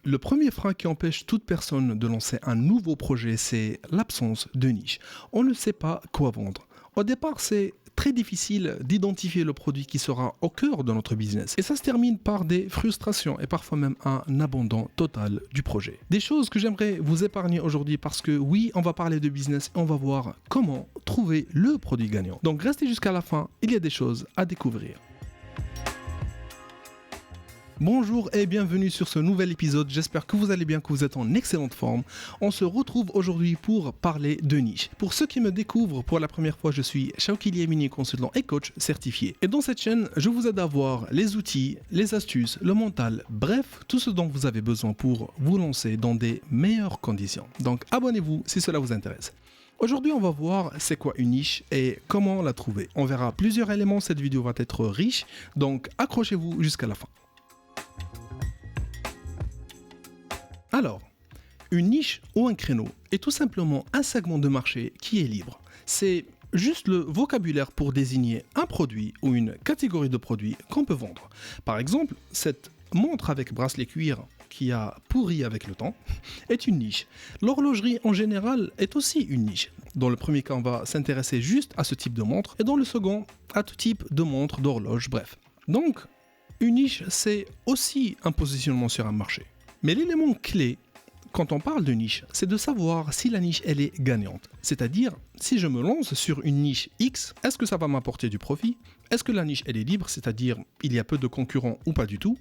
Le premier frein qui empêche toute personne de lancer un nouveau projet, c'est l'absence de niche. On ne sait pas quoi vendre. Au départ, c'est très difficile d'identifier le produit qui sera au cœur de notre business. Et ça se termine par des frustrations et parfois même un abandon total du projet. Des choses que j'aimerais vous épargner aujourd'hui parce que oui, on va parler de business et on va voir comment trouver le produit gagnant. Donc restez jusqu'à la fin, il y a des choses à découvrir. Bonjour et bienvenue sur ce nouvel épisode, j'espère que vous allez bien, que vous êtes en excellente forme. On se retrouve aujourd'hui pour parler de niche. Pour ceux qui me découvrent pour la première fois, je suis Shawky Liamini, consultant et coach certifié. Et dans cette chaîne, je vous aide à voir les outils, les astuces, le mental, bref, tout ce dont vous avez besoin pour vous lancer dans des meilleures conditions. Donc abonnez-vous si cela vous intéresse. Aujourd'hui, on va voir c'est quoi une niche et comment la trouver. On verra plusieurs éléments, cette vidéo va être riche, donc accrochez-vous jusqu'à la fin. Alors, une niche ou un créneau est tout simplement un segment de marché qui est libre. C'est juste le vocabulaire pour désigner un produit ou une catégorie de produits qu'on peut vendre. Par exemple, cette montre avec bracelet cuir qui a pourri avec le temps est une niche. L'horlogerie en général est aussi une niche. Dans le premier cas, on va s'intéresser juste à ce type de montre et dans le second, à tout type de montre, d'horloge, bref. Donc, une niche, c'est aussi un positionnement sur un marché. Mais l'élément clé, quand on parle de niche, c'est de savoir si la niche, elle est gagnante. C'est-à-dire, si je me lance sur une niche X, est-ce que ça va m'apporter du profit? Est-ce que la niche, elle est libre? C'est-à-dire, il y a peu de concurrents ou pas du tout?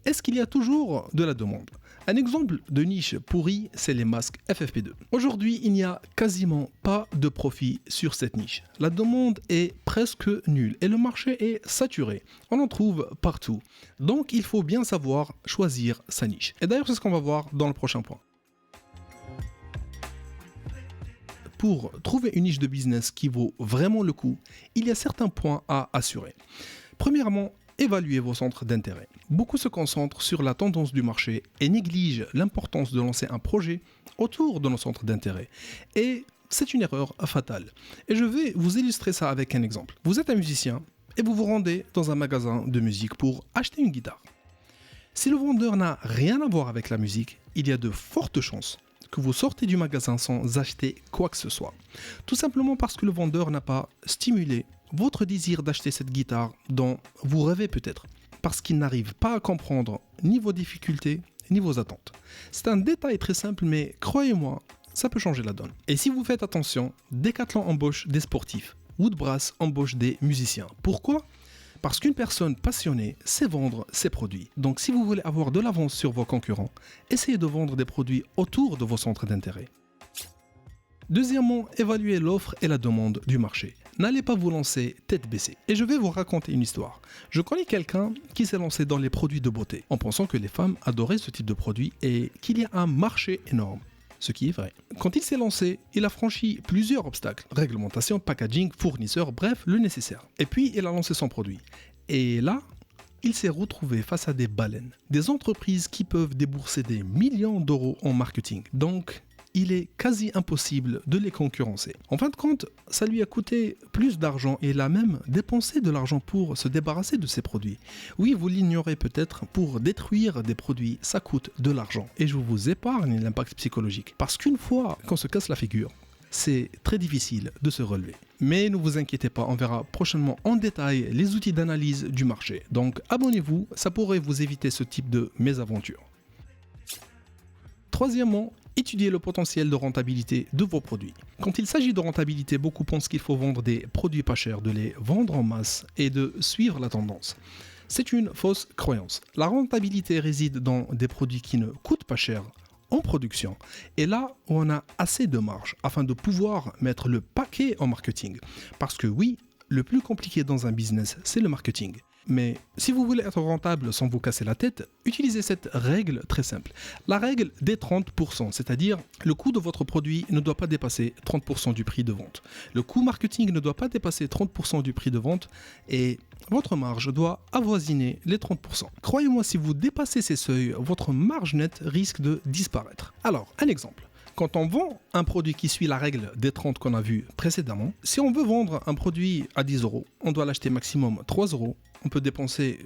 Est-ce qu'il y a toujours de la demande? Un exemple de niche pourrie, c'est les masques FFP2. Aujourd'hui, il n'y a quasiment pas de profit sur cette niche. La demande est presque nulle et le marché est saturé. On en trouve partout. Donc, il faut bien savoir choisir sa niche. Et d'ailleurs, c'est ce qu'on va voir dans le prochain point. Pour trouver une niche de business qui vaut vraiment le coup, il y a certains points à assurer. Premièrement, évaluez vos centres d'intérêt. Beaucoup se concentrent sur la tendance du marché et négligent l'importance de lancer un projet autour de nos centres d'intérêt. Et c'est une erreur fatale. Et je vais vous illustrer ça avec un exemple. Vous êtes un musicien et vous vous rendez dans un magasin de musique pour acheter une guitare. Si le vendeur n'a rien à voir avec la musique, il y a de fortes chances que vous sortez du magasin sans acheter quoi que ce soit. Tout simplement parce que le vendeur n'a pas stimulé votre désir d'acheter cette guitare dont vous rêvez peut-être, parce qu'il n'arrive pas à comprendre ni vos difficultés, ni vos attentes. C'est un détail très simple, mais croyez-moi, ça peut changer la donne. Et si vous faites attention, Decathlon embauche des sportifs, Woodbrass embauche des musiciens. Pourquoi ? Parce qu'une personne passionnée sait vendre ses produits. Donc si vous voulez avoir de l'avance sur vos concurrents, essayez de vendre des produits autour de vos centres d'intérêt. Deuxièmement, évaluez l'offre et la demande du marché. N'allez pas vous lancer tête baissée. Et je vais vous raconter une histoire. Je connais quelqu'un qui s'est lancé dans les produits de beauté, en pensant que les femmes adoraient ce type de produit et qu'il y a un marché énorme. Ce qui est vrai. Quand il s'est lancé, il a franchi plusieurs obstacles. Réglementation, packaging, fournisseurs, bref, le nécessaire. Et puis, il a lancé son produit. Et là, il s'est retrouvé face à des baleines. Des entreprises qui peuvent débourser des millions d'euros en marketing. Donc, il est quasi impossible de les concurrencer. En fin de compte, ça lui a coûté plus d'argent et il a même dépensé de l'argent pour se débarrasser de ces produits. Oui, vous l'ignorez peut-être, pour détruire des produits, ça coûte de l'argent. Et je vous épargne l'impact psychologique. Parce qu'une fois qu'on se casse la figure, c'est très difficile de se relever. Mais ne vous inquiétez pas, on verra prochainement en détail les outils d'analyse du marché. Donc abonnez-vous, ça pourrait vous éviter ce type de mésaventure. Troisièmement, étudiez le potentiel de rentabilité de vos produits. Quand il s'agit de rentabilité, beaucoup pensent qu'il faut vendre des produits pas chers, de les vendre en masse et de suivre la tendance. C'est une fausse croyance. La rentabilité réside dans des produits qui ne coûtent pas cher en production. Et là, on a assez de marge afin de pouvoir mettre le paquet en marketing. Parce que oui, le plus compliqué dans un business, c'est le marketing. Mais si vous voulez être rentable sans vous casser la tête, utilisez cette règle très simple. La règle des 30%, c'est-à-dire le coût de votre produit ne doit pas dépasser 30% du prix de vente. Le coût marketing ne doit pas dépasser 30% du prix de vente et votre marge doit avoisiner les 30%. Croyez-moi, si vous dépassez ces seuils, votre marge nette risque de disparaître. Alors, un exemple. Quand on vend un produit qui suit la règle des 30 qu'on a vu précédemment, si on veut vendre un produit à 10 euros, on doit l'acheter maximum 3 euros, on peut dépenser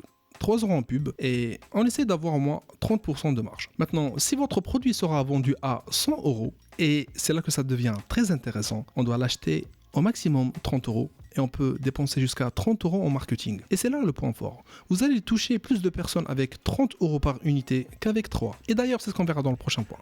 3 euros en pub et on essaie d'avoir au moins 30% de marge. Maintenant, si votre produit sera vendu à 100 euros, et c'est là que ça devient très intéressant, on doit l'acheter au maximum 30 euros et on peut dépenser jusqu'à 30 euros en marketing. Et c'est là le point fort. Vous allez toucher plus de personnes avec 30 euros par unité qu'avec 3. Et d'ailleurs, c'est ce qu'on verra dans le prochain point.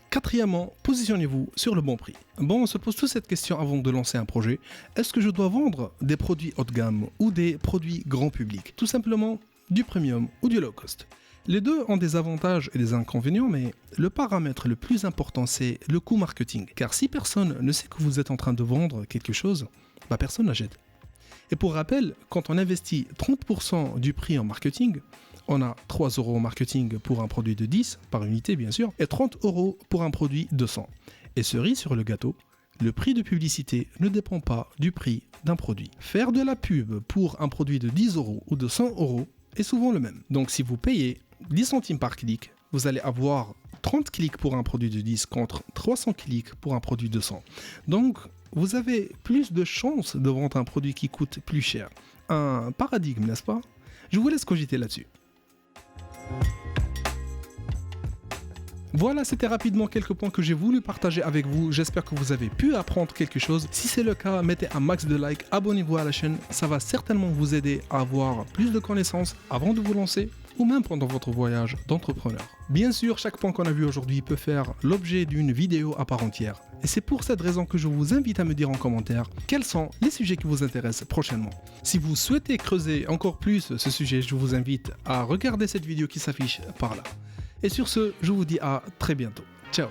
Quatrièmement, positionnez-vous sur le bon prix. Bon, on se pose tous cette question avant de lancer un projet. Est-ce que je dois vendre des produits haut de gamme ou des produits grand public? Tout simplement, du premium ou du low cost. Les deux ont des avantages et des inconvénients, mais le paramètre le plus important, c'est le coût marketing. Car si personne ne sait que vous êtes en train de vendre quelque chose, personne n'achète. Et pour rappel, quand on investit 30% du prix en marketing, on a 3 euros en marketing pour un produit de 10, par unité bien sûr, et 30 euros pour un produit de 100. Et cerise sur le gâteau, le prix de publicité ne dépend pas du prix d'un produit. Faire de la pub pour un produit de 10 euros ou de 100 euros est souvent le même. Donc si vous payez 10 centimes par clic, vous allez avoir 30 clics pour un produit de 10 contre 300 clics pour un produit de 100. Donc vous avez plus de chances de vendre un produit qui coûte plus cher. Un paradigme, n'est-ce pas? Je vous laisse cogiter là-dessus. Voilà, c'était rapidement quelques points que j'ai voulu partager avec vous. J'espère que vous avez pu apprendre quelque chose. Si c'est le cas, mettez un max de likes, abonnez-vous à la chaîne. Ça va certainement vous aider à avoir plus de connaissances avant de vous lancer ou même pendant votre voyage d'entrepreneur. Bien sûr, chaque point qu'on a vu aujourd'hui peut faire l'objet d'une vidéo à part entière. Et c'est pour cette raison que je vous invite à me dire en commentaire quels sont les sujets qui vous intéressent prochainement. Si vous souhaitez creuser encore plus ce sujet, je vous invite à regarder cette vidéo qui s'affiche par là. Et sur ce, je vous dis à très bientôt. Ciao!